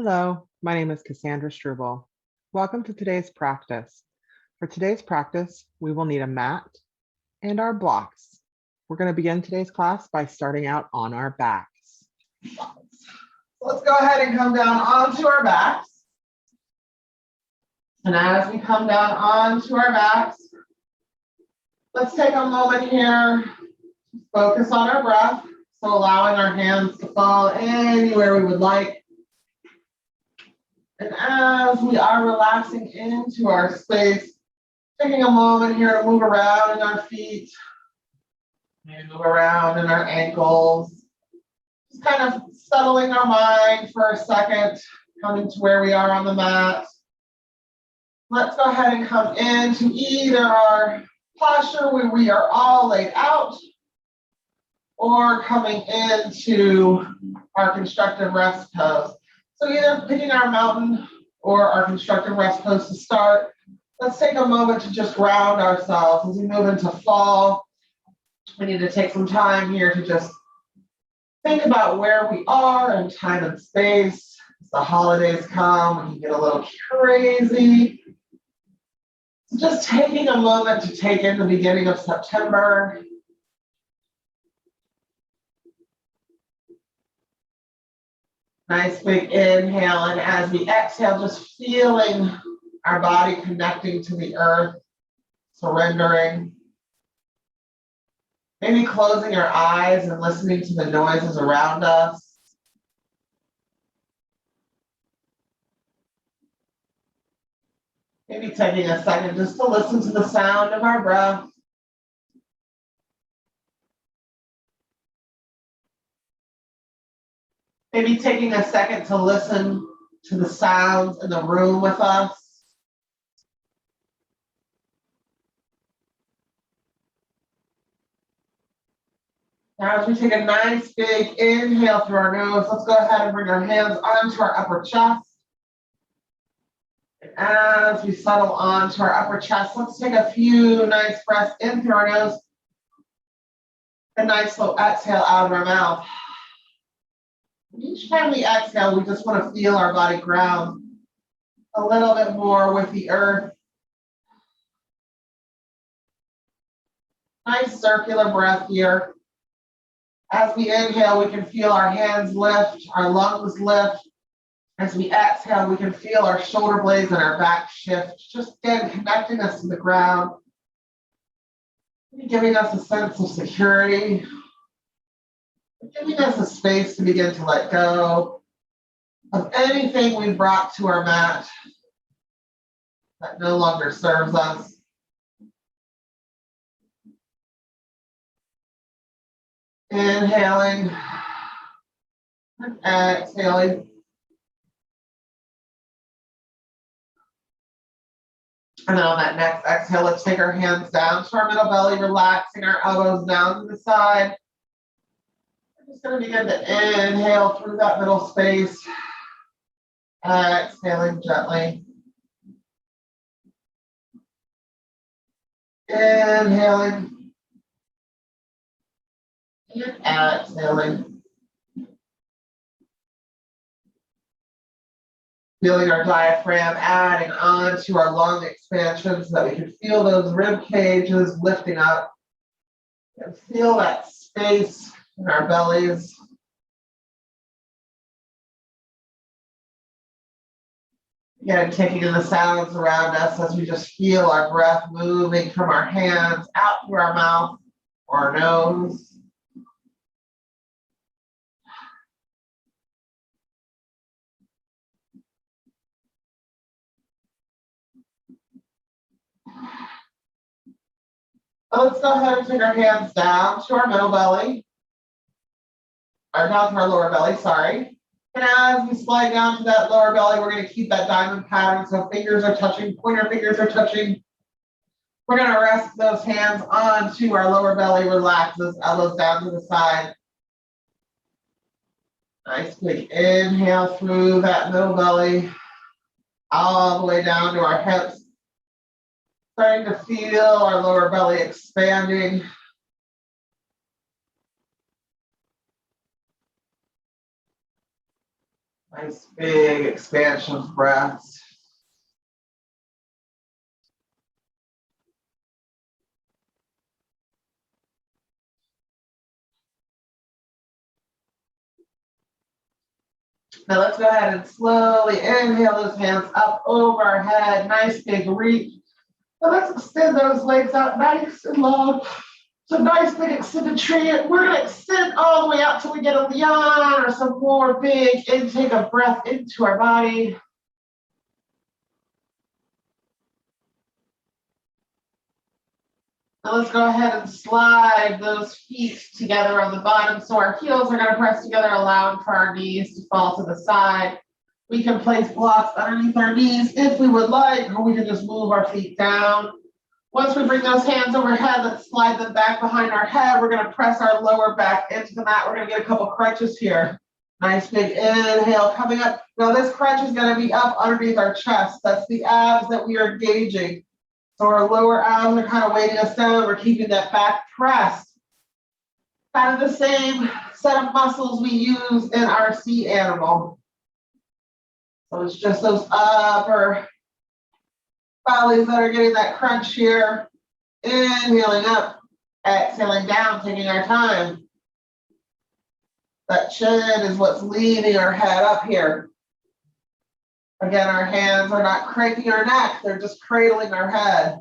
Hello, my name is Cassandra Struble. Welcome to today's practice. For today's practice, we will need a mat and our blocks. We're going to begin today's class by starting out on our backs. Let's go ahead and come down onto our backs. And as we come down onto our backs, let's take a moment here, focus on our breath. So allowing our hands to fall anywhere we would like. And as we are relaxing into our space, taking a moment here to move around in our feet, maybe move around in our ankles, just kind of settling our mind for a second, coming to where we are on the mat. Let's go ahead and come into either our posture where we are all laid out, or coming into our constructive rest pose. So either picking our mountain or our constructive rest pose to start. Let's take a moment to just ground ourselves as we move into fall. We need to take some time here to just think about where we are in time and space. As the holidays come, we can get a little crazy. So just taking a moment to take in the beginning of September. Nice big inhale, and as we exhale, just feeling our body connecting to the earth, surrendering. Maybe closing our eyes and listening to the noises around us. Maybe taking a second just to listen to the sound of our breath. Maybe taking a second to listen to the sounds in the room with us. Now as we take a nice big inhale through our nose, let's go ahead and bring our hands onto our upper chest. And as we settle onto our upper chest, let's take a few nice breaths in through our nose. A nice slow exhale out of our mouth. Each time we exhale, we just want to feel our body ground a little bit more with the earth. Nice circular breath here. As we inhale, we can feel our hands lift, our lungs lift. As we exhale, we can feel our shoulder blades and our back shift, just again connecting us to the ground, giving us a sense of security. Giving us a space to begin to let go of anything we brought to our mat that no longer serves us. Inhaling and exhaling. And then on that next exhale, let's take our hands down to our middle belly, relaxing our elbows down to the side. Just going to begin to inhale through that middle space, exhaling gently. Inhaling and exhaling. Feeling our diaphragm adding on to our lung expansion so that we can feel those rib cages lifting up and feel that space in our bellies. Again, taking in the sounds around us as we just feel our breath moving from our hands out through our mouth or our nose. So let's go ahead and take our hands down to our middle belly. Or down to our lower belly, sorry. And as we slide down to that lower belly, we're going to keep that diamond pattern. So fingers are touching, pointer fingers are touching. We're going to rest those hands onto our lower belly, relax those elbows down to the side. Nice big inhale through that middle belly, all the way down to our hips. Starting to feel our lower belly expanding. Nice big expansion of breaths. Now let's go ahead and slowly inhale those hands up over our head. Nice big reach. Now let's extend those legs out nice and long. So nice big extended tree. We're going to extend all the way out till we get a yawn or some more big intake of breath into our body. Now let's go ahead and slide those feet together on the bottom. So our heels are going to press together, allowing for our knees to fall to the side. We can place blocks underneath our knees if we would like, or we can just move our feet down. Once we bring those hands overhead, let's slide them back behind our head. We're going to press our lower back into the mat. We're going to get a couple crunches here. Nice big inhale coming up. Now this crunch is going to be up underneath our chest. That's the abs that we are engaging. So our lower abs are kind of weighting us down. We're keeping that back pressed. Kind of the same set of muscles we use in our sea animal. So it's just those upper bellies that are getting that crunch here. Inhaling up, exhaling down, taking our time. That chin is what's leading our head up here. Again, our hands are not cranking our neck, they're just cradling our head.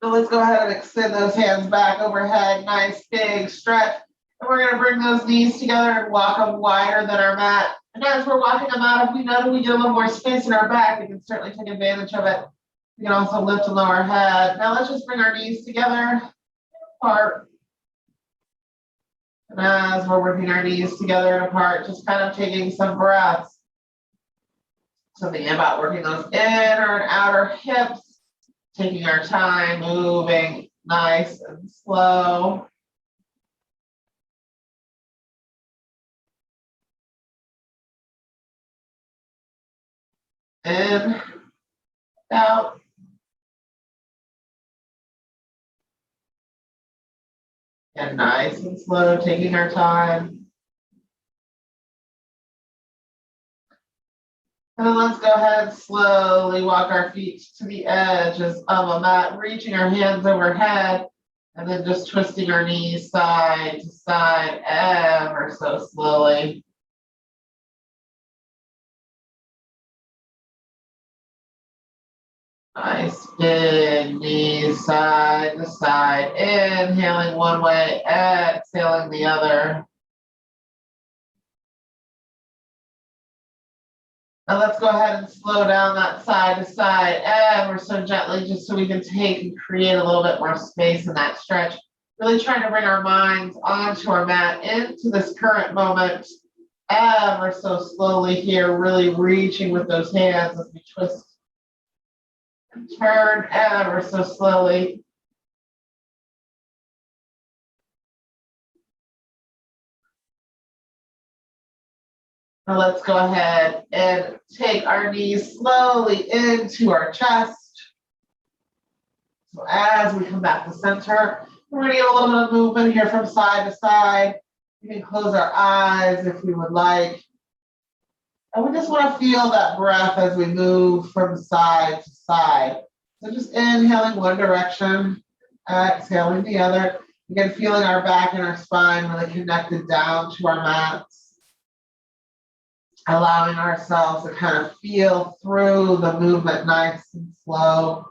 So let's go ahead and extend those hands back overhead, nice big stretch. And we're going to bring those knees together and walk them wider than our mat. And as we're walking them out, if we know that we get a little more space in our back, we can certainly take advantage of it. We can also lift and lower our head. Now let's just bring our knees together, apart. And as we're working our knees together and apart, just kind of taking some breaths. So thinking about working those inner and outer hips, taking our time, moving nice and slow. In, out. And nice and slow, taking our time. And then let's go ahead and slowly walk our feet to the edges of a mat, reaching our hands overhead, and then just twisting our knees side to side ever so slowly. Nice big knees side to side, inhaling one way, exhaling the other. Now let's go ahead and slow down that side to side ever so gently, just so we can take and create a little bit more space in that stretch. Really trying to bring our minds onto our mat, into this current moment, ever so slowly here, really reaching with those hands as we twist and turn ever so slowly. Now let's go ahead and take our knees slowly into our chest. So as we come back to center, we're going to get a little bit of movement here from side to side. We can close our eyes if we would like. And we just want to feel that breath as we move from side to side. So just inhaling one direction, exhaling the other. Again, feeling our back and our spine really connected down to our mats. Allowing ourselves to kind of feel through the movement nice and slow.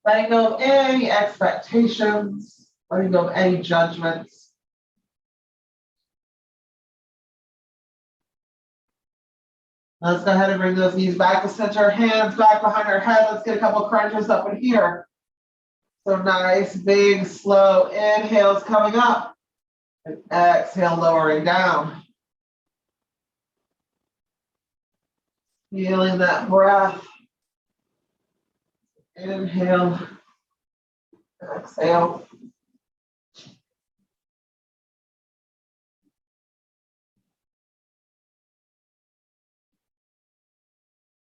Letting go of any expectations, letting go of any judgments. Let's go ahead and bring those knees back to center, hands back behind our head. Let's get a couple of crunches up in here. So nice, big, slow inhales coming up. And exhale, lowering down. Feeling that breath. Inhale, exhale.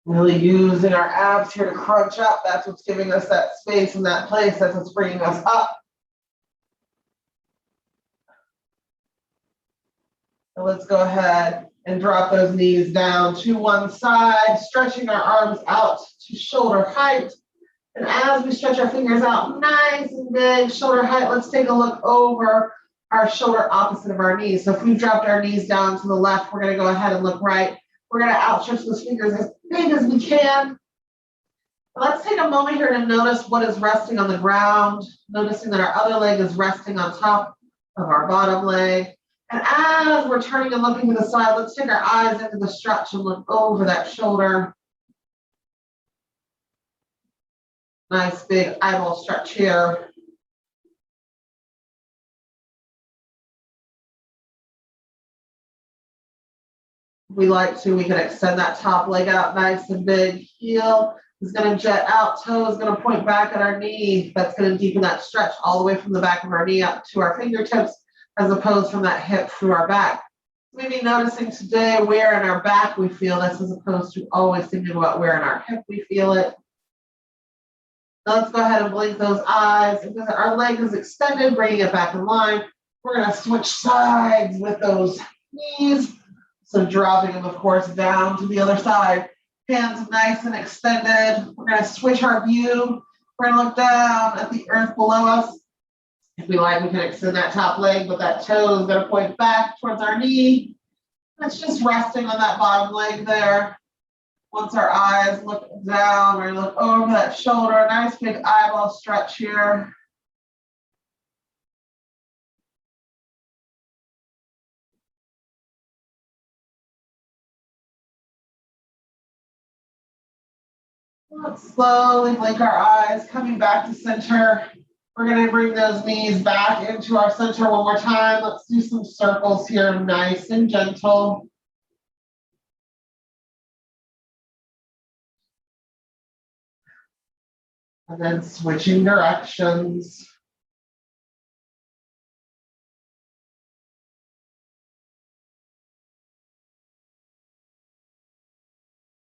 Really using our abs here to crunch up. That's what's giving us that space in that place. That's what's bringing us up. So let's go ahead and drop those knees down to one side, stretching our arms out to shoulder height. And as we stretch our fingers out nice and big, shoulder height, let's take a look over our shoulder opposite of our knees. So if we've dropped our knees down to the left, we're going to go ahead and look right. We're going to outstretch those fingers as big as we can. Let's take a moment here to notice what is resting on the ground, noticing that our other leg is resting on top of our bottom leg. And as we're turning and looking to the side, let's take our eyes into the stretch and look over that shoulder. Nice big eyeball stretch here. If we like to, we can extend that top leg out nice and big. Heel is going to jet out, toe is going to point back at our knee. That's going to deepen that stretch all the way from the back of our knee up to our fingertips, as opposed from that hip through our back. Maybe noticing today where in our back we feel this, as opposed to always thinking about where in our hip we feel it. Now let's go ahead and blink those eyes. Because our leg is extended, bringing it back in line. We're going to switch sides with those knees. So dropping them, of course, down to the other side. Hands nice and extended. We're going to switch our view. We're going to look down at the earth below us. If we like, we can extend that top leg, but that toe is going to point back towards our knee. It's just resting on that bottom leg there. Once our eyes look down or look over that shoulder, nice big eyeball stretch here. Let's slowly blink our eyes, coming back to center. We're going to bring those knees back into our center one more time. Let's do some circles here, nice and gentle. And then switching directions.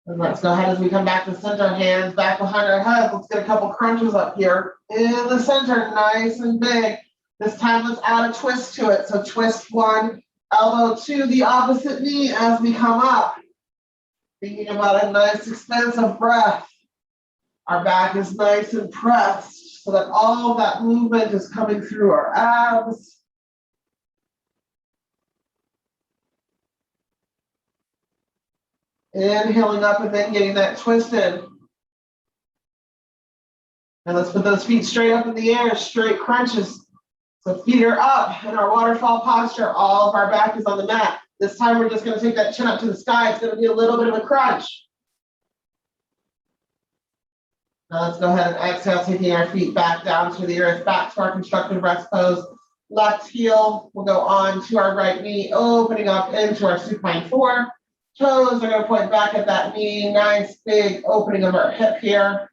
And let's go ahead as we come back to center, hands back behind our heads. Let's get a couple crunches up here in the center, nice and big. This time let's add a twist to it. So twist one elbow to the opposite knee as we come up. Thinking about a nice expansive breath. Our back is nice and pressed so that all of that movement is coming through our abs. Inhaling up and then getting that twisted. And let's put those feet straight up in the air, straight crunches. So feet are up in our waterfall posture. All of our back is on the mat. This time we're just going to take that chin up to the sky. It's going to be a little bit of a crunch. Now let's go ahead and exhale, taking our feet back down to the earth, back to our constructive rest pose. Left heel will go on to our right knee, opening up into our supine 4. Toes are going to point back at that knee. Nice big opening of our hip here.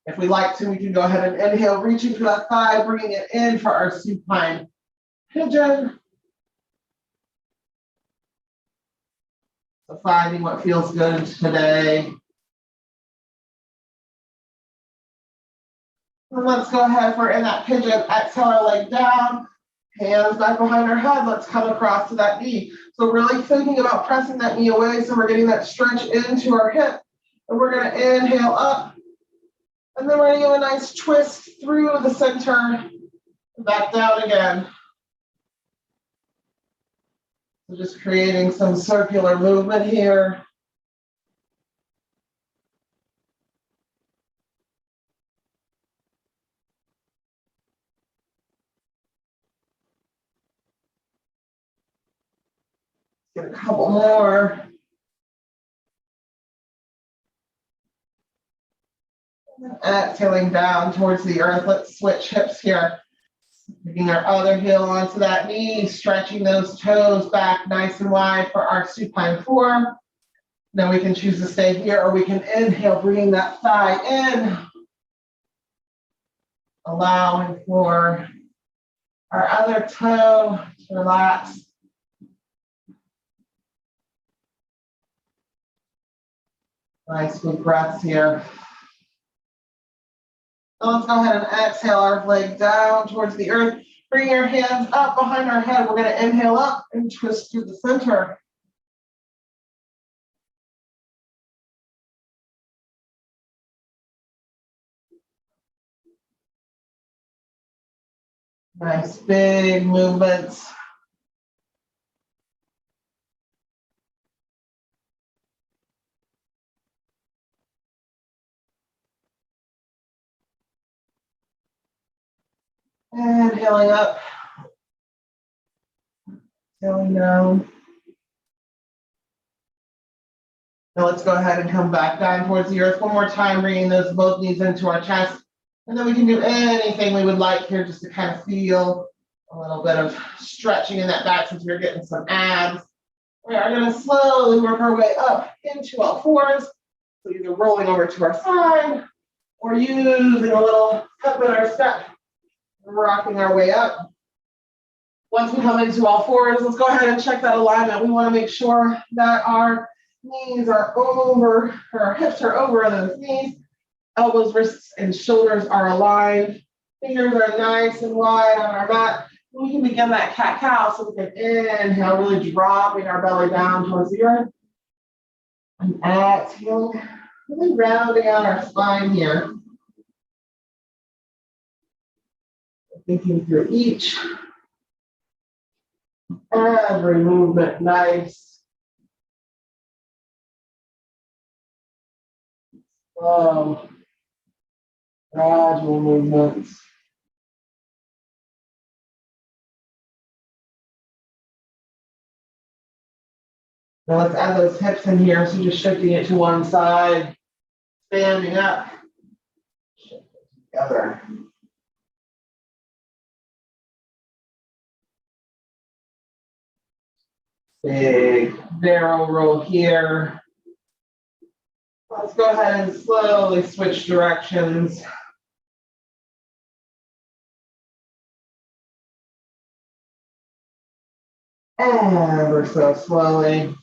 If we like to, we can go ahead and inhale, reaching for that thigh, bringing it in for our supine pigeon. So finding what feels good today. And let's go ahead, if we're in that pigeon, exhale our leg down. Hands back behind our head. Let's come across to that knee. So really thinking about pressing that knee away so we're getting that stretch into our hip. And we're going to inhale up. And then we're going to give a nice twist through the center. Back down again. So just creating some circular movement here. Get a couple more. Exhaling down towards the earth. Let's switch hips here. Bringing our other heel onto that knee, stretching those toes back nice and wide for our supine 4. Then we can choose to stay here, or we can inhale, bringing that thigh in. Allowing for our other toe to relax. Nice big breaths here. Now let's go ahead and exhale our leg down towards the earth. Bring your hands up behind our head. We're going to inhale up and twist through the center. Nice big movements. Inhaling up. Exhaling down. Now let's go ahead and come back down towards the earth one more time, bringing those both knees into our chest. And then we can do anything we would like here just to kind of feel a little bit of stretching in that back since we're getting some abs. We are going to slowly work our way up into all fours. So either rolling over to our side or using a little up in our step, rocking our way up. Once we come into all fours, let's go ahead and check that alignment. We want to make sure that our knees are over, or our hips are over those knees. Elbows, wrists, and shoulders are aligned. Fingers are nice and wide on our mat. We can begin that cat-cow, so we can inhale, really dropping our belly down towards the earth. And exhale, really rounding out our spine here. Thinking through every movement, nice. Slow, gradual movements. Now let's add those hips in here. So just shifting it to one side, standing up, shift it together. Big barrel roll here. Let's go ahead and slowly switch directions. Ever so slowly.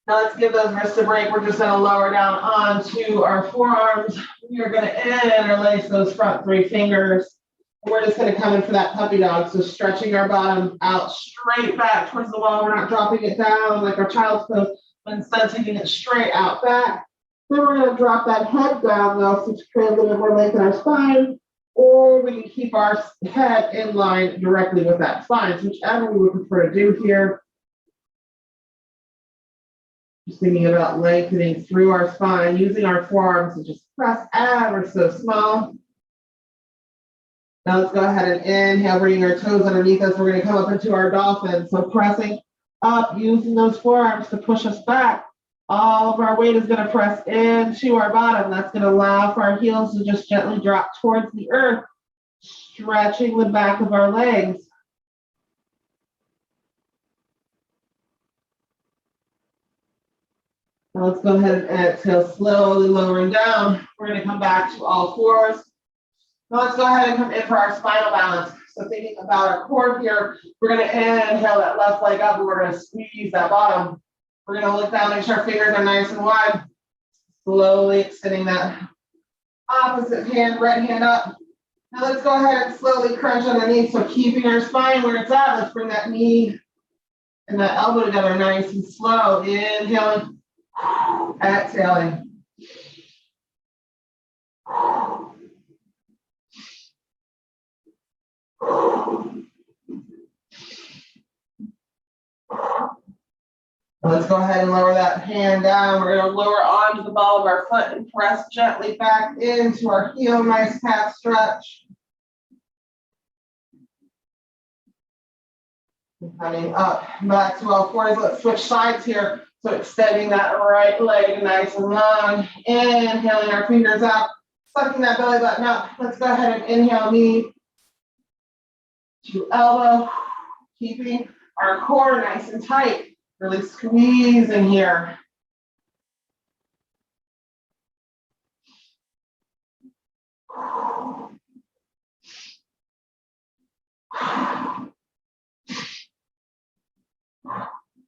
Now let's give those wrists a break. We're just going to lower down onto our forearms. We are going to interlace those front three fingers. We're just going to come in for that puppy dog. So stretching our bottom out straight back towards the wall. We're not dropping it down like our child's pose, but instead taking it straight out back. Then we're going to drop that head down though, so to create a little bit more length in our spine. Or we can keep our head in line directly with that spine. So whichever we would prefer to do here. Just thinking about lengthening through our spine, using our forearms to just press ever so small. Now let's go ahead and inhale, bringing our toes underneath us. We're going to come up into our dolphin. So pressing up, using those forearms to push us back. All of our weight is going to press into our bottom. That's going to allow for our heels to just gently drop towards the earth, stretching the back of our legs. Now let's go ahead and exhale, slowly lowering down. We're going to come back to all fours. Now let's go ahead and come in for our spinal balance. So thinking about our core here, we're going to inhale that left leg up and we're going to squeeze that bottom. We're going to look down, make sure our fingers are nice and wide. Slowly extending that opposite hand, right hand up. Now let's go ahead and slowly crunch underneath. So keeping our spine where it's at, let's bring that knee and that elbow together nice and slow. Inhaling, exhaling. Let's go ahead and lower that hand down. We're going to lower onto the ball of our foot and press gently back into our heel. Nice calf stretch. Coming up back to all fours. Let's switch sides here. So extending that right leg nice and long. Inhaling our fingers out. Sucking that belly button up. Let's go ahead and inhale knee to elbow. Keeping our core nice and tight. Really squeezing here.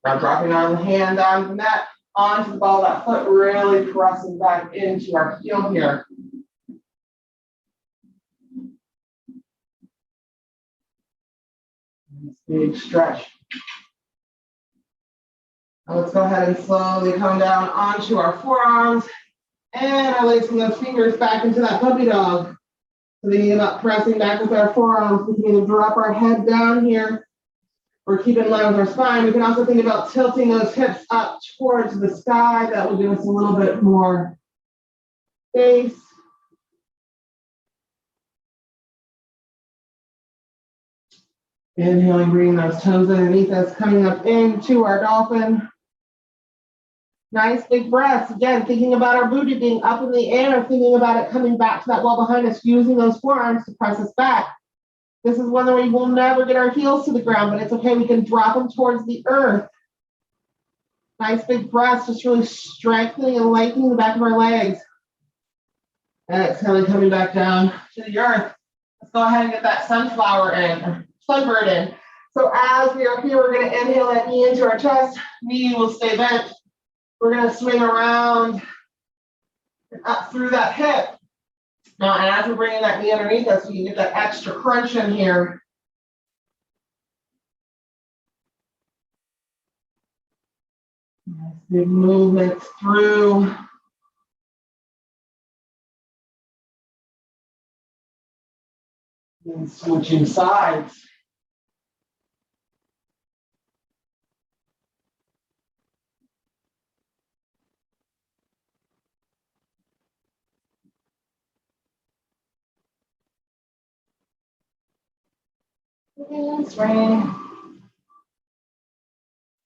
Now dropping our hand down the mat. onto the ball of that foot, really pressing back into our heel here. Big stretch. Now let's go ahead and slowly come down onto our forearms and releasing those fingers back into that puppy dog. So thinking about pressing back with our forearms, we can either drop our head down here or keep in line with our spine. We can also think about tilting those hips up towards the sky. That will give us a little bit more space. Inhaling, bringing those toes underneath us, coming up into our dolphin. Nice big breaths. Again, thinking about our booty being up in the air, thinking about it coming back to that wall behind us, using those forearms to press us back. This is one where we will never get our heels to the ground, but it's okay. We can drop them towards the earth. Nice big breaths, just really strengthening and lengthening the back of our legs. And exhaling, coming back down to the earth. Let's go ahead and get that sunflower in, sunbird in. So as we are here, we're going to inhale that knee into our chest. Knee will stay bent. We're going to swing around and up through that hip. Now, and as we're bringing that knee underneath us, we can get that extra crunch in here. Nice big movements through. And switching sides. And swing.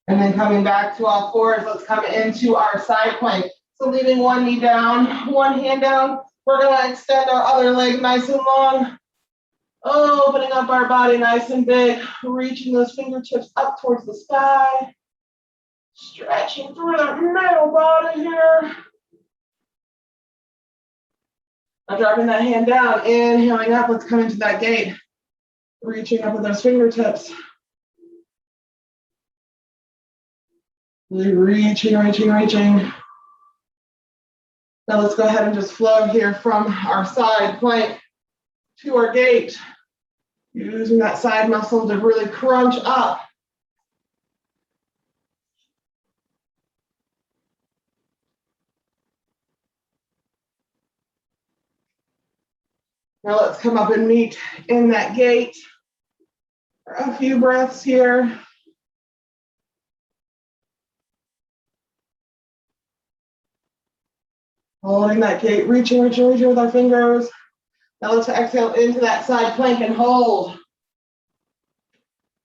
And then coming back to all fours, let's come into our side plank. So leaving one knee down, one hand down. We're going to extend our other leg nice and long. Opening up our body nice and big, reaching those fingertips up towards the sky. Stretching through that middle body here. Now dropping that hand down, inhaling up, let's come into that gate. Reaching up with those fingertips. Really reaching. Now let's go ahead and just flow here from our side plank to our gate. Using that side muscle to really crunch up. Now let's come up and meet in that gate for a few breaths here. Holding that gate, reaching with our fingers. Now let's exhale into that side plank and hold.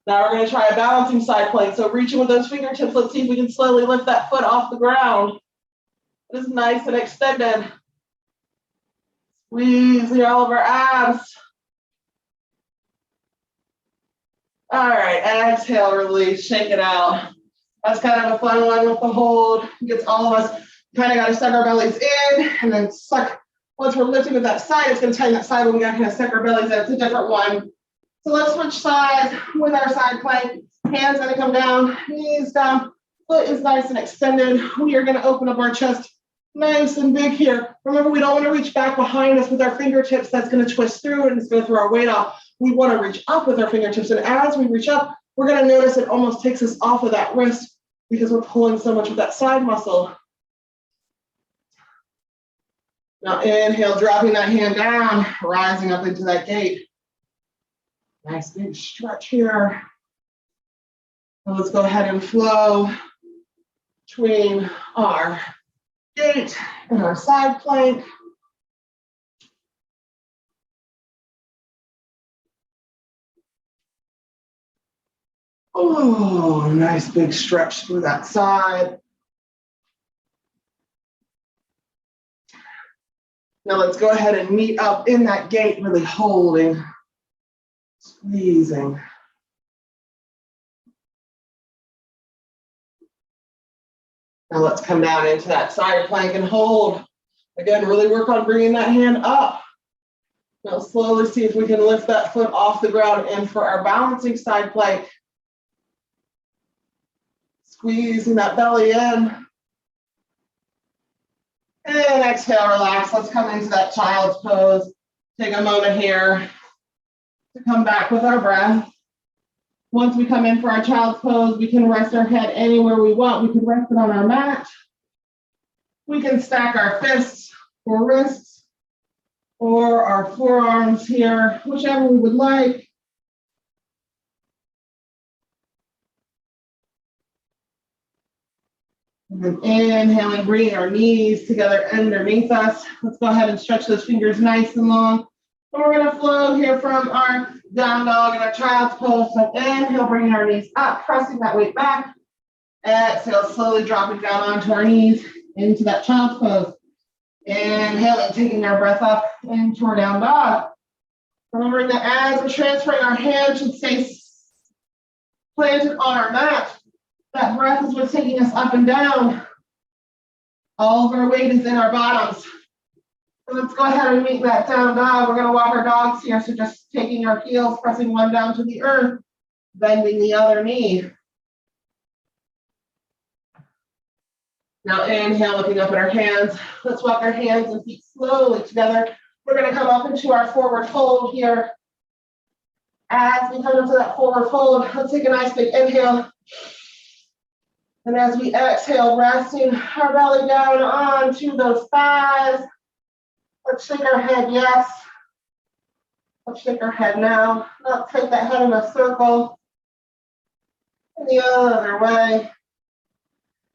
Now we're going to try a balancing side plank. So reaching with those fingertips, let's see if we can slowly lift that foot off the ground. It is nice and extended. Squeezing all of our abs. All right, exhale, release, shake it out. That's kind of a fun one with the hold. Gets all of us kind of got to suck our bellies in and then suck. Once we're lifting with that side, it's going to tighten that side when we got to kind of suck our bellies in. It's a different one. So let's switch sides with our side plank. Hands going to come down, knees down. Foot is nice and extended. We are going to open up our chest nice and big here. Remember, we don't want to reach back behind us with our fingertips. That's going to twist through and it's going to throw our weight off. We want to reach up with our fingertips. And as we reach up, we're going to notice it almost takes us off of that wrist because we're pulling so much with that side muscle. Now inhale, dropping that hand down, rising up into that gate. Nice big stretch here. Now let's go ahead and flow between our gate and our side plank. Oh, nice big stretch through that side. Now let's go ahead and meet up in that gate, really holding, squeezing. Now let's come down into that side plank and hold. Again, really work on bringing that hand up. Now slowly see if we can lift that foot off the ground and for our balancing side plank. Squeezing that belly in. And exhale, relax. Let's come into that child's pose. Take a moment here to come back with our breath. Once we come in for our child's pose, we can rest our head anywhere we want. We can rest it on our mat. We can stack our fists or wrists or our forearms here, whichever we would like. And inhaling, bringing our knees together underneath us. Let's go ahead and stretch those fingers nice and long. And we're gonna flow here from our down dog and our child's pose. So inhale, bringing our knees up, pressing that weight back. Exhale, slowly dropping down onto our knees into that child's pose. Inhaling, taking our breath up into our down dog. Remembering that as we're transferring, our hands should stay planted on our mat. That breath is what's taking us up and down. All of our weight is in our bottoms. So let's go ahead and meet that down dog. We're going to walk our dogs here. So just taking our heels, pressing one down to the earth, bending the other knee. Now inhale, looking up at our hands. Let's walk our hands and feet slowly together. We're going to come up into our forward fold here. As we come into that forward fold, let's take a nice big inhale. And as we exhale, resting our belly down onto those thighs. Let's shake our head, yes. Let's shake our head now. Let's take that head in a circle. And the other way.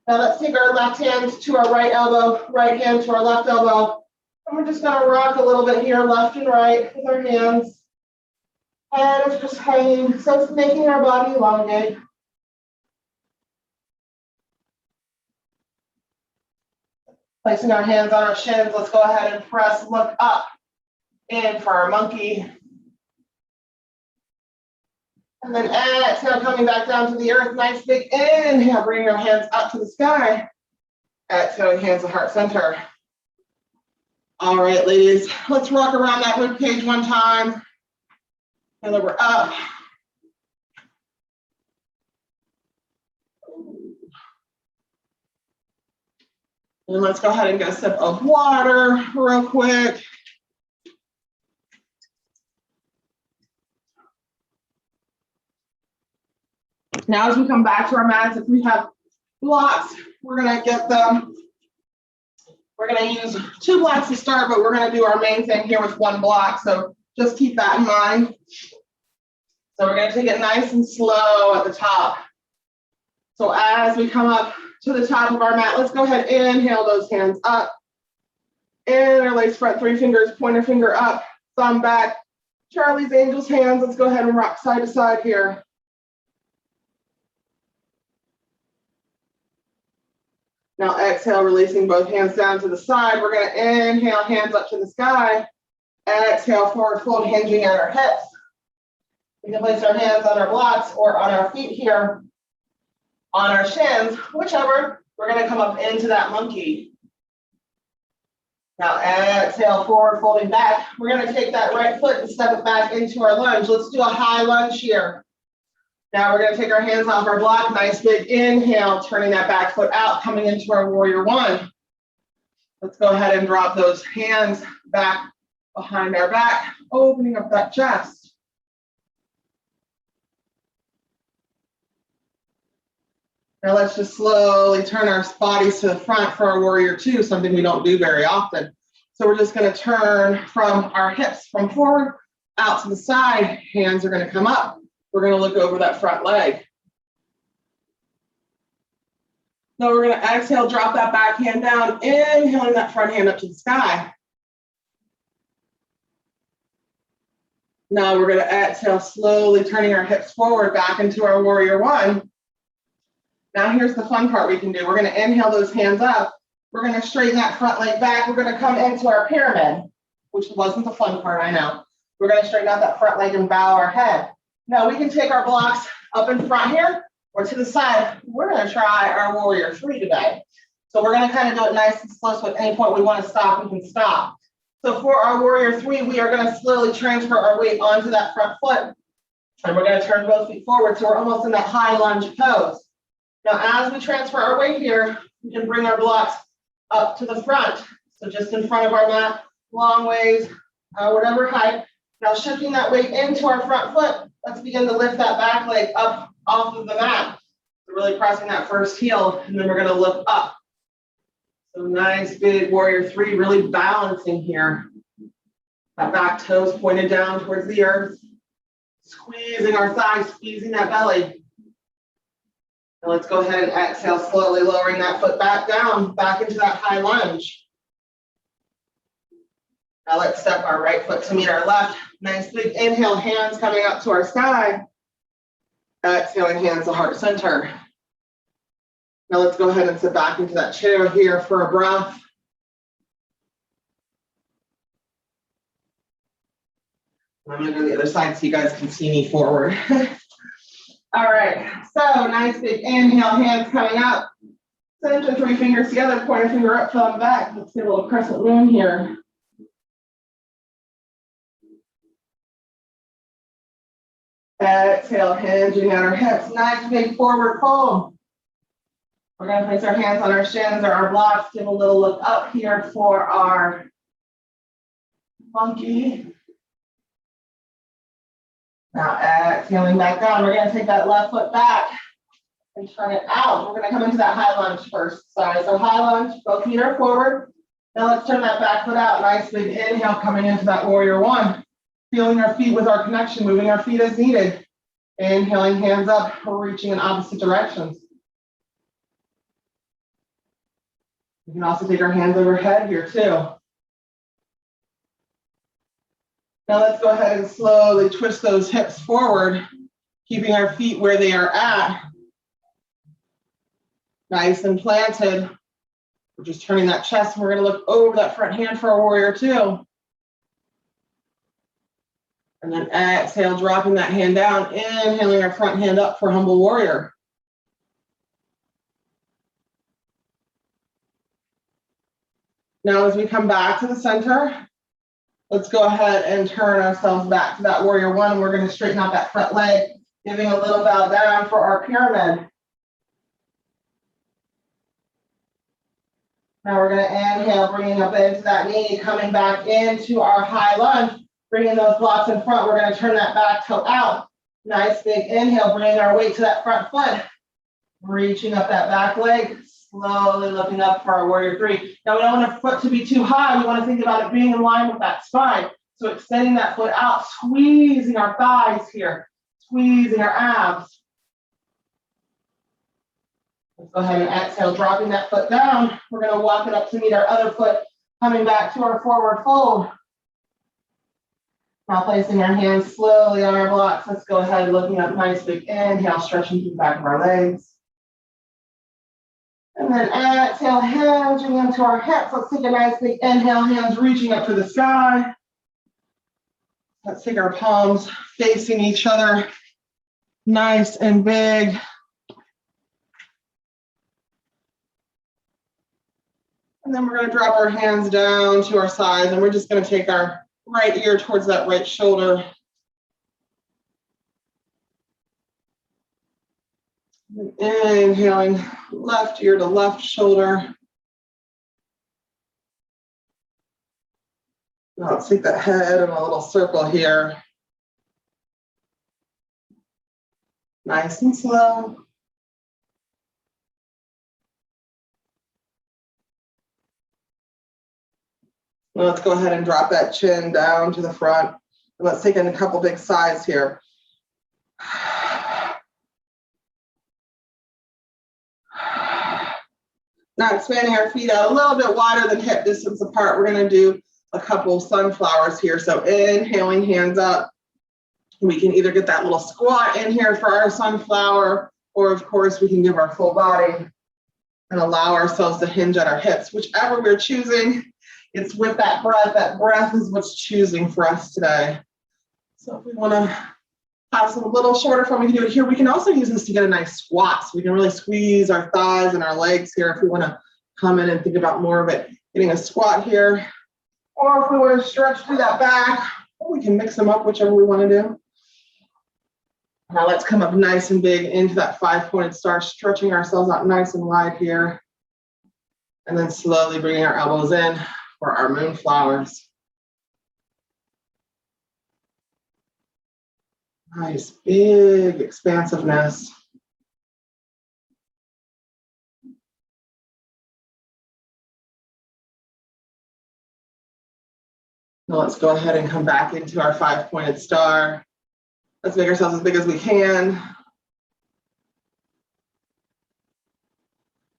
Now let's take our left hand to our right elbow, right hand to our left elbow. And we're just gonna rock a little bit here, left and right with our hands. And it's just hanging, so it's making our body elongate. Placing our hands on our shins, let's go ahead and press, look up, in for our monkey. And then exhale, coming back down to the earth, nice big inhale, bringing our hands up to the sky. Exhaling, hands to heart center. All right, ladies, let's rock around that rib cage one time. And then we're up. And let's go ahead and get a sip of water real quick. Now, as we come back to our mats, if we have blocks, we're gonna get them. We're gonna use 2 blocks to start, but we're gonna do our main thing here with 1 block. So just keep that in mind. So we're gonna take it nice and slow at the top. So as we come up to the top of our mat, let's go ahead and inhale those hands up. Interlace front 3 fingers, pointer finger up, thumb back. Charlie's Angels hands, let's go ahead and rock side to side here. Now exhale, releasing both hands down to the side. We're gonna inhale, hands up to the sky. Exhale, forward fold, hinging at our hips. We can place our hands on our blocks or on our feet here, on our shins, whichever. We're gonna come up into that monkey. Now exhale, forward folding back. We're gonna take that right foot and step it back into our lunge. Let's do a high lunge here. Now we're gonna take our hands off our block, nice big inhale, turning that back foot out, coming into our warrior 1. Let's go ahead and drop those hands back behind our back, opening up that chest. Now let's just slowly turn our bodies to the front for our warrior 2, something we don't do very often. So we're just gonna turn from our hips from forward out to the side. Hands are gonna come up. We're gonna look over that front leg. Now we're gonna exhale, drop that back hand down, inhaling that front hand up to the sky. Now we're gonna exhale, slowly turning our hips forward back into our warrior 1. Now here's the fun part we can do. We're gonna inhale those hands up. We're gonna straighten that front leg back. We're gonna come into our pyramid, which wasn't the fun part, I know. We're gonna straighten out that front leg and bow our head. Now we can take our blocks up in front here or to the side. We're gonna try our warrior 3 today. So we're gonna kind of do it nice and slow, so at any point we wanna stop, we can stop. So for our warrior 3, we are gonna slowly transfer our weight onto that front foot. And we're gonna turn both feet forward, so we're almost in that high lunge pose. Now, as we transfer our weight here, we can bring our blocks up to the front. So just in front of our mat, long ways, whatever height. Now shifting that weight into our front foot, let's begin to lift that back leg up off of the mat. So really pressing that first heel, and then we're gonna look up. So nice big warrior three, really balancing here. That back toes pointed down towards the earth. Squeezing our thighs, squeezing that belly. And let's go ahead and exhale, slowly lowering that foot back down, back into that high lunge. Now let's step our right foot to meet our left. Nice big inhale, hands coming up to our sky. Exhaling, hands to heart center. Now let's go ahead and sit back into that chair here for a breath. I'm gonna go to the other side so you guys can see me forward. All right, so nice big inhale, hands coming up. Center 3 fingers together, pointer finger up, thumb back. Let's get a little crescent moon here. Exhale, hinging at our hips. Nice big forward fold. We're gonna place our hands on our shins or our blocks. Give a little look up here for our monkey. Now exhaling back down. We're gonna take that left foot back and turn it out. We're gonna come into that high lunge first. Sorry, so high lunge, both feet are forward. Now let's turn that back foot out. Nice big inhale coming into that warrior one. Feeling our feet with our connection, moving our feet as needed. Inhaling, hands up, we're reaching in opposite directions. We can also take our hands overhead here too. Now let's go ahead and slowly twist those hips forward, keeping our feet where they are at. Nice and planted. We're just turning that chest, and we're gonna look over that front hand for a warrior two. And then exhale, dropping that hand down, inhaling our front hand up for humble warrior. Now as we come back to the center, let's go ahead and turn ourselves back to that warrior one. And we're going to straighten out that front leg, giving a little bow down for our pyramid. Now we're going to inhale, bringing up into that knee, coming back into our high lunge, bringing those blocks in front. We're going to turn that back toe out. Nice big inhale, bringing our weight to that front foot, reaching up that back leg, slowly looking up for our warrior three. Now we don't want our foot to be too high. We want to think about it being in line with that spine. So extending that foot out, squeezing our thighs here, squeezing our abs. Let's go ahead and exhale, dropping that foot down. We're going to walk it up to meet our other foot, coming back to our forward fold. Now placing our hands slowly on our blocks. Let's go ahead, looking up, nice big inhale, stretching through the back of our legs. And then exhale, hinging into our hips. Let's take a nice big inhale, hands reaching up to the sky. Let's take our palms facing each other, nice and big. And then we're going to drop our hands down to our sides, and we're just going to take our right ear towards that right shoulder. Inhaling left ear to left shoulder. Now let's take that head in a little circle here. Nice and slow. Now let's go ahead and drop that chin down to the front. And let's take in a couple big sighs here. Now expanding our feet out a little bit wider than hip distance apart. We're going to do a couple sunflowers here. So inhaling, hands up. We can either get that little squat in here for our sunflower, or of course we can give our full body and allow ourselves to hinge at our hips, whichever we're choosing. It's with that breath is what's choosing for us today. So if we want to have some a little shorter form, we can do it here. We can also use this to get a nice squat. So we can really squeeze our thighs and our legs here if we want to come in and think about more of it, getting a squat here. Or if we want to stretch through that back, we can mix them up, whichever we want to do. Now let's come up nice and big into that 5-pointed star, stretching ourselves out nice and wide here. And then slowly bringing our elbows in, for our moonflowers. Nice, big expansiveness. Now let's go ahead and come back into our 5-pointed star. Let's make ourselves as big as we can.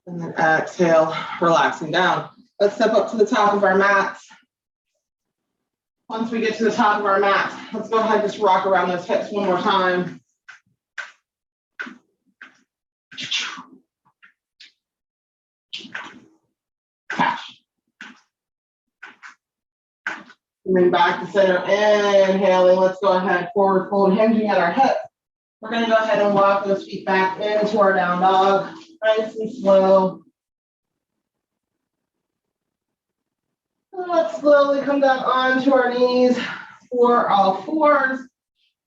And then exhale, relaxing down. Let's step up to the top of our mats. Once we get to the top of our mat, let's go ahead and just rock around those hips one more time. Cash. Coming back to center, inhaling. Let's go ahead, forward fold, hinging at our hips. We're going to go ahead and walk those feet back into our down dog, nice and slow. Let's slowly come down onto our knees for all fours.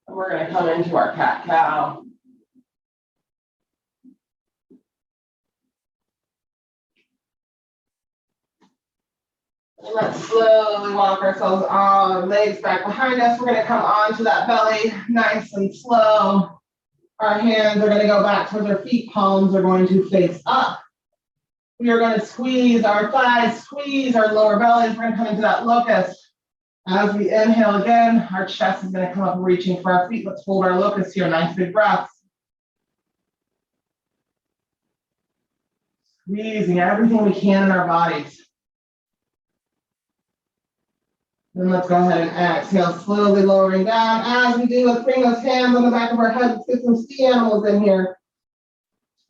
And we're going to come into our cat-cow. And let's slowly walk ourselves on, legs back behind us. We're going to come onto that belly, nice and slow. Our hands are going to go back towards our feet. Palms are going to face up. We are going to squeeze our thighs, squeeze our lower bellies. We're going to come into that locust. As we inhale again, our chest is going to come up, reaching for our feet. Let's hold our locust here. Nice big breaths. Squeezing everything we can in our bodies. Then let's go ahead and exhale, slowly lowering down. As we do, let's bring those hands on the back of our head. Let's get some sea animals in here.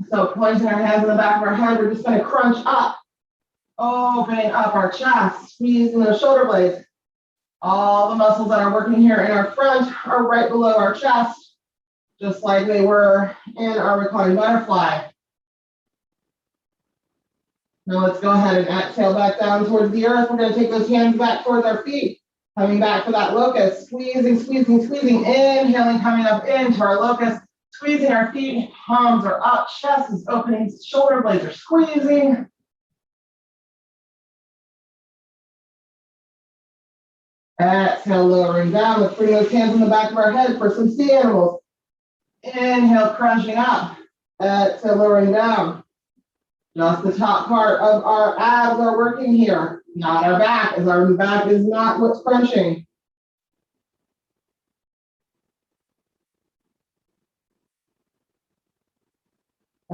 So pointing our hands on the back of our head, we're just going to crunch up, opening up our chest, squeezing those shoulder blades. All the muscles that are working here in our front are right below our chest, just like they were in our reclining butterfly. Now let's go ahead and exhale back down towards the earth. We're going to take those hands back towards our feet, coming back for that locust, squeezing, squeezing, squeezing, inhaling, coming up into our locust. Squeezing our feet, palms are up, chest is opening, shoulder blades are squeezing. Exhale, lowering down. Let's bring those hands in the back of our head for some sea animals. Inhale, crunching up. Exhale, lowering down. Just the top part of our abs are working here, not our back, as our back is not what's crunching.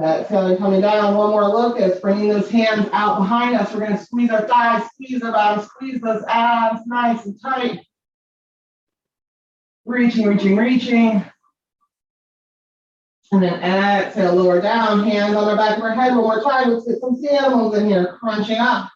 Exhaling, coming down, one more locust, bringing those hands out behind us. We're going to squeeze our thighs, squeeze our bottom, squeeze those abs nice and tight. Reaching, reaching, reaching. And then exhale, lower down, hands on the back of our head one more time. Let's get some sea animals in here, crunching up.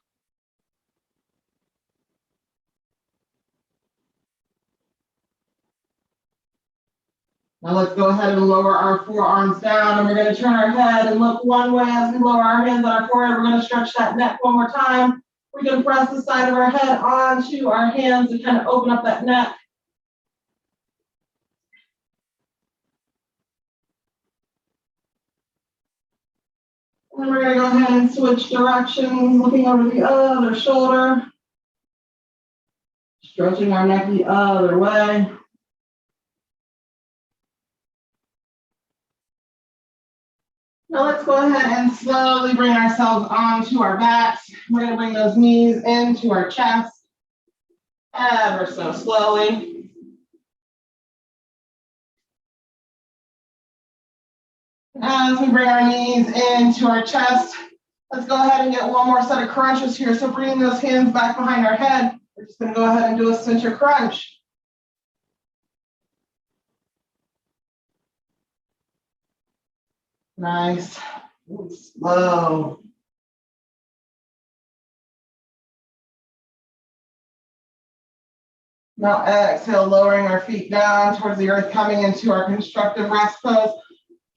Now let's go ahead and lower our forearms down, and we're going to turn our head and look one way as we lower our hands on our forehead. We're going to stretch that neck one more time. We can press the side of our head onto our hands to kind of open up that neck. And we're going to go ahead and switch directions, looking over the other shoulder. Stretching our neck the other way. Now let's go ahead and slowly bring ourselves onto our backs. We're going to bring those knees into our chest, ever so slowly. As we bring our knees into our chest, let's go ahead and get one more set of crunches here. So bringing those hands back behind our head, we're just going to go ahead and do a center crunch. Nice, slow. Now exhale, lowering our feet down towards the earth, coming into our constructive rest pose.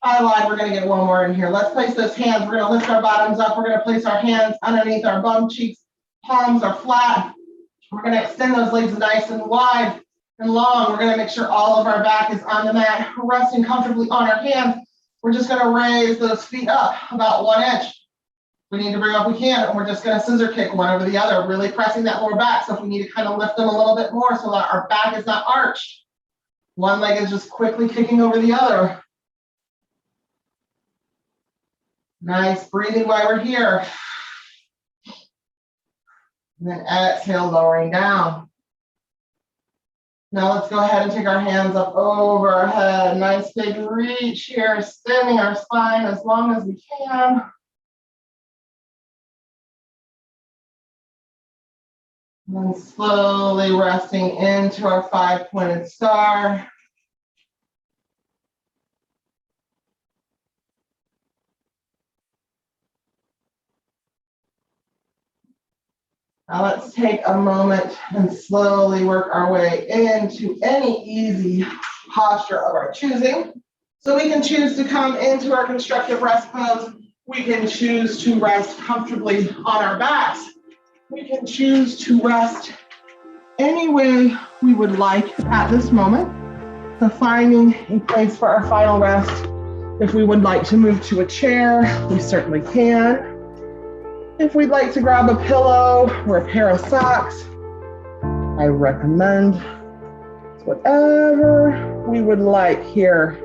Highline, we're going to get one more in here. Let's place those hands. We're going to lift our bottoms up. We're going to place our hands underneath our bum cheeks. Palms are flat. We're going to extend those legs nice and wide and long. We're going to make sure all of our back is on the mat, resting comfortably on our hands. We're just going to raise those feet up about 1 inch. We need to bring up, we can, and we're just gonna scissor kick one over the other, really pressing that lower back. So if we need to kind of lift them a little bit more so that our back is not arched, one leg is just quickly kicking over the other. Nice breathing while we're here. And then exhale, lowering down. Now let's go ahead and take our hands up over our head. Nice big reach here, extending our spine as long as we can. And then slowly resting into our 5-pointed star. Now let's take a moment and slowly work our way into any easy posture of our choosing. So we can choose to come into our constructive rest pose. We can choose to rest comfortably on our backs. We can choose to rest any way we would like at this moment. So finding a place for our final rest. If we would like to move to a chair, we certainly can. If we'd like to grab a pillow or a pair of socks, I recommend whatever we would like here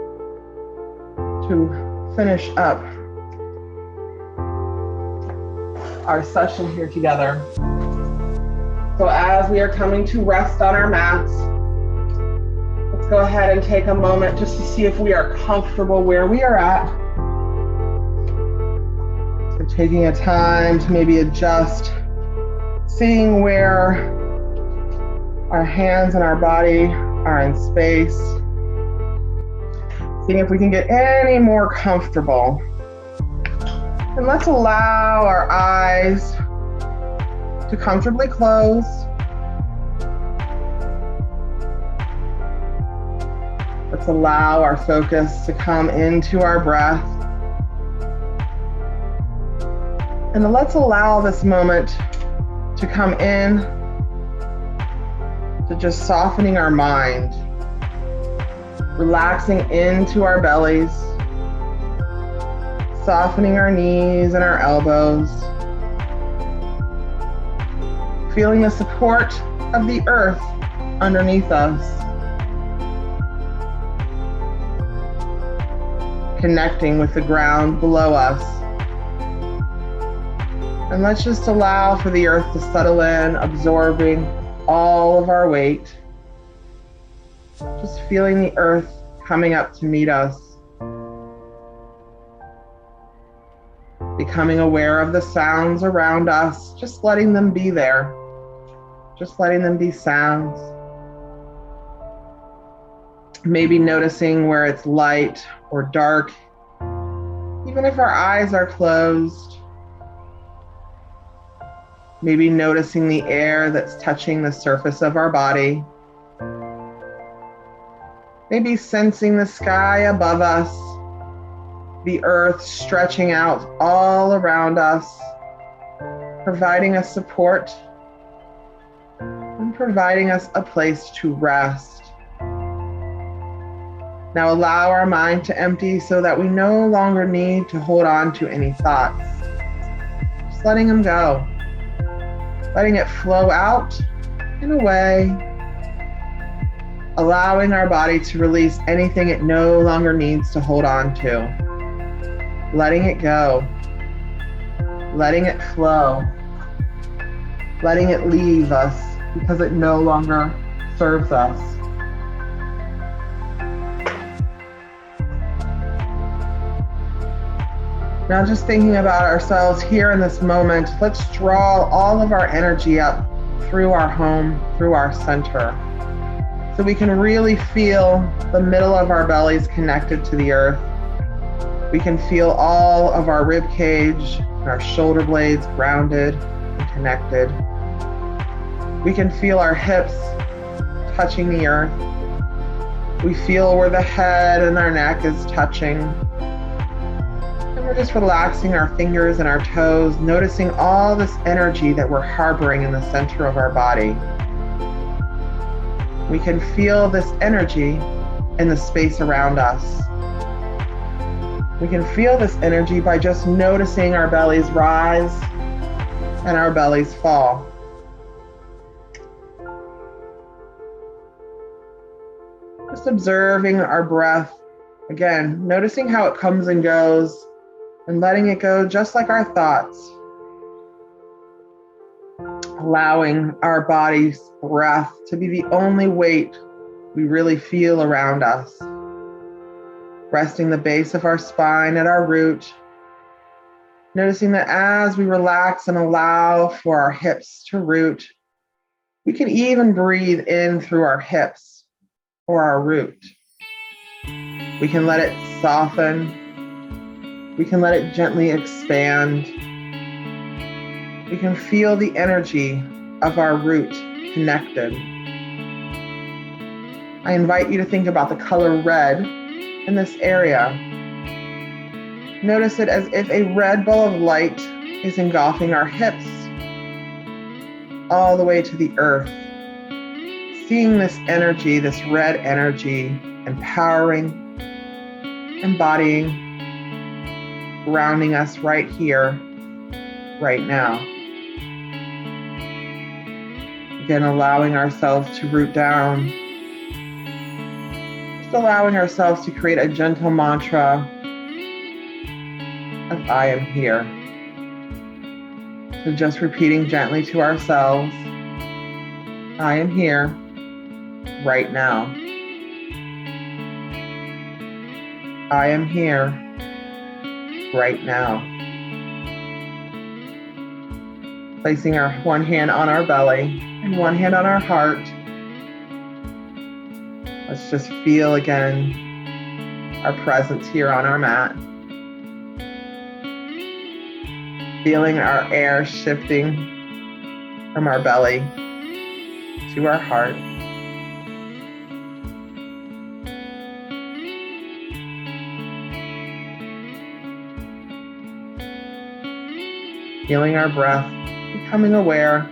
to finish up our session here together. So as we are coming to rest on our mats, let's go ahead and take a moment just to see if we are comfortable where we are at. Taking a time to maybe adjust, seeing where our hands and our body are in space, seeing if we can get any more comfortable. And let's allow our eyes to comfortably close. Let's allow our focus to come into our breath. And let's allow this moment to come in to just softening our mind, relaxing into our bellies, softening our knees and our elbows, feeling the support of the earth underneath us, connecting with the ground below us. And let's just allow for the earth to settle in, absorbing all of our weight. Just feeling the earth coming up to meet us. Becoming aware of the sounds around us, just letting them be there. Just letting them be sounds. Maybe noticing where it's light or dark, even if our eyes are closed. Maybe noticing the air that's touching the surface of our body. Maybe sensing the sky above us, the earth stretching out all around us, providing us support and providing us a place to rest. Now allow our mind to empty so that we no longer need to hold on to any thoughts. Just letting them go. Letting it flow out and away, allowing our body to release anything it no longer needs to hold on to. Letting it go, letting it flow, letting it leave us because it no longer serves us. Now just thinking about ourselves here in this moment, let's draw all of our energy up through our home, through our center, so we can really feel the middle of our bellies connected to the earth. We can feel all of our rib cage and our shoulder blades grounded and connected. We can feel our hips touching the earth. We feel where the head and our neck is touching. We're just relaxing our fingers and our toes, noticing all this energy that we're harboring in the center of our body. We can feel this energy in the space around us. We can feel this energy by just noticing our bellies rise and our bellies fall. Just observing our breath. Again, noticing how it comes and goes and letting it go just like our thoughts. Allowing our body's breath to be the only weight we really feel around us. Resting the base of our spine at our root. Noticing that as we relax and allow for our hips to root, we can even breathe in through our hips or our root. We can let it soften. We can let it gently expand. We can feel the energy of our root connected. I invite you to think about the color red in this area. Notice it as if a red ball of light is engulfing our hips all the way to the earth. Seeing this energy, this red energy, empowering, embodying, grounding us right here, right now. Again, allowing ourselves to root down. Just allowing ourselves to create a gentle mantra of I am here. So just repeating gently to ourselves, I am here right now. I am here right now. Placing our one hand on our belly and one hand on our heart. Let's just feel again our presence here on our mat. Feeling our air shifting from our belly to our heart. Feeling our breath, becoming aware.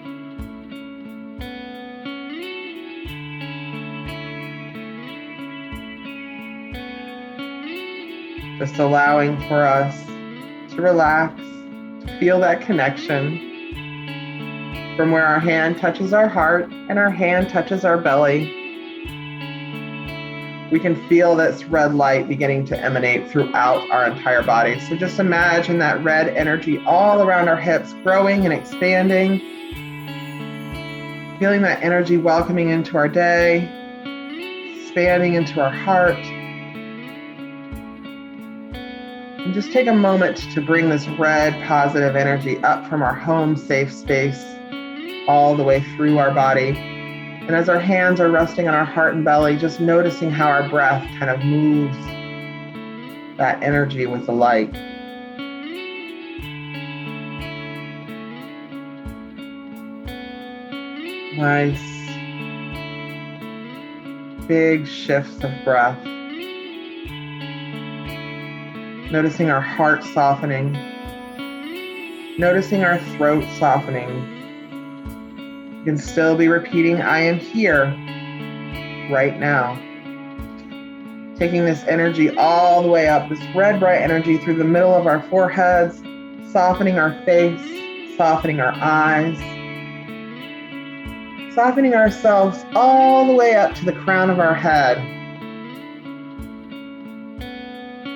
Just allowing for us to relax, to feel that connection from where our hand touches our heart and our hand touches our belly. We can feel this red light beginning to emanate throughout our entire body. So just imagine that red energy all around our hips, growing and expanding. Feeling that energy welcoming into our day, expanding into our heart. And just take a moment to bring this red positive energy up from our home safe space all the way through our body. And as our hands are resting on our heart and belly, just noticing how our breath kind of moves that energy with the light. Nice big shifts of breath. Noticing our heart softening. Noticing our throat softening. You can still be repeating, I am here right now. Taking this energy all the way up, this red bright energy through the middle of our foreheads, softening our face, softening our eyes, softening ourselves all the way up to the crown of our head.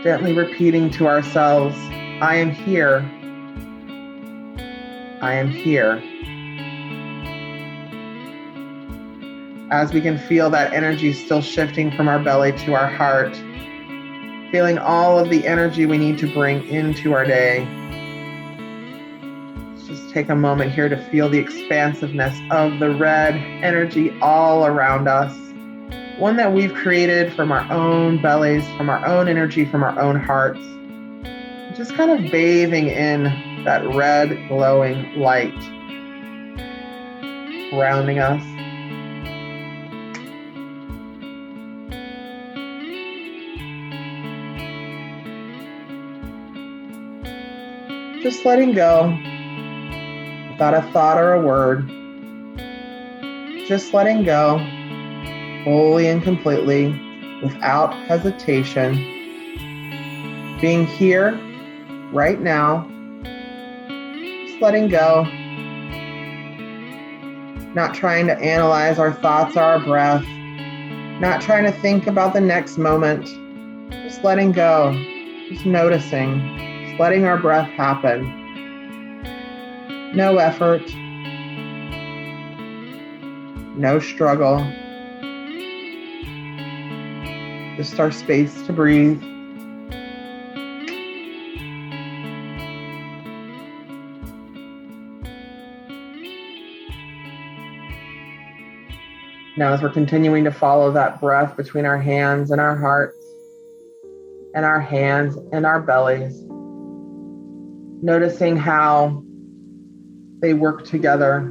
Gently repeating to ourselves, I am here. I am here. As we can feel that energy still shifting from our belly to our heart, feeling all of the energy we need to bring into our day. Let's just take a moment here to feel the expansiveness of the red energy all around us. One that we've created from our own bellies, from our own energy, from our own hearts. Just kind of bathing in that red glowing light, grounding us. Just letting go without a thought or a word. Just letting go fully and completely without hesitation. being here, right now, just letting go, not trying to analyze our thoughts or our breath, not trying to think about the next moment, just letting go, just noticing, just letting our breath happen. No effort, no struggle, just our space to breathe. Now, as we're continuing to follow that breath between our hands and our hearts, and our hands and our bellies, noticing how they work together,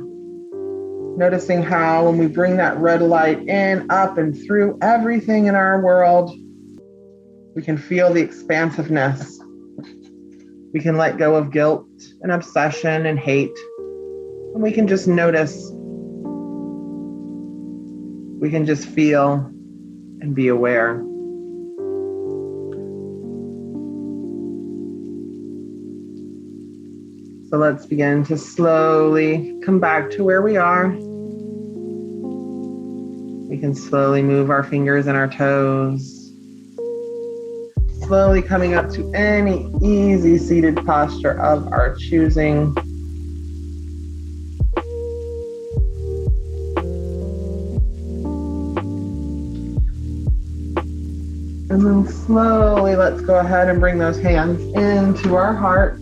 noticing how when we bring that red light in, up, and through everything in our world, we can feel the expansiveness. We can let go of guilt and obsession and hate, and we can just notice. We can just feel and be aware. So let's begin to slowly come back to where we are. We can slowly move our fingers and our toes. Slowly coming up to any easy seated posture of our choosing. And then slowly, let's go ahead and bring those hands into our hearts.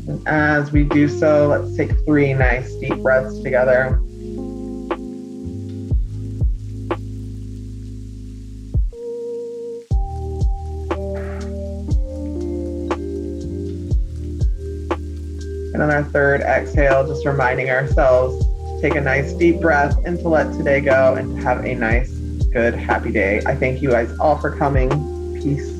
And as we do so, let's take 3 nice deep breaths together. And on our 3rd exhale, just reminding ourselves take a nice deep breath and to let today go and to have a nice, good, happy day. I thank you guys all for coming. Peace.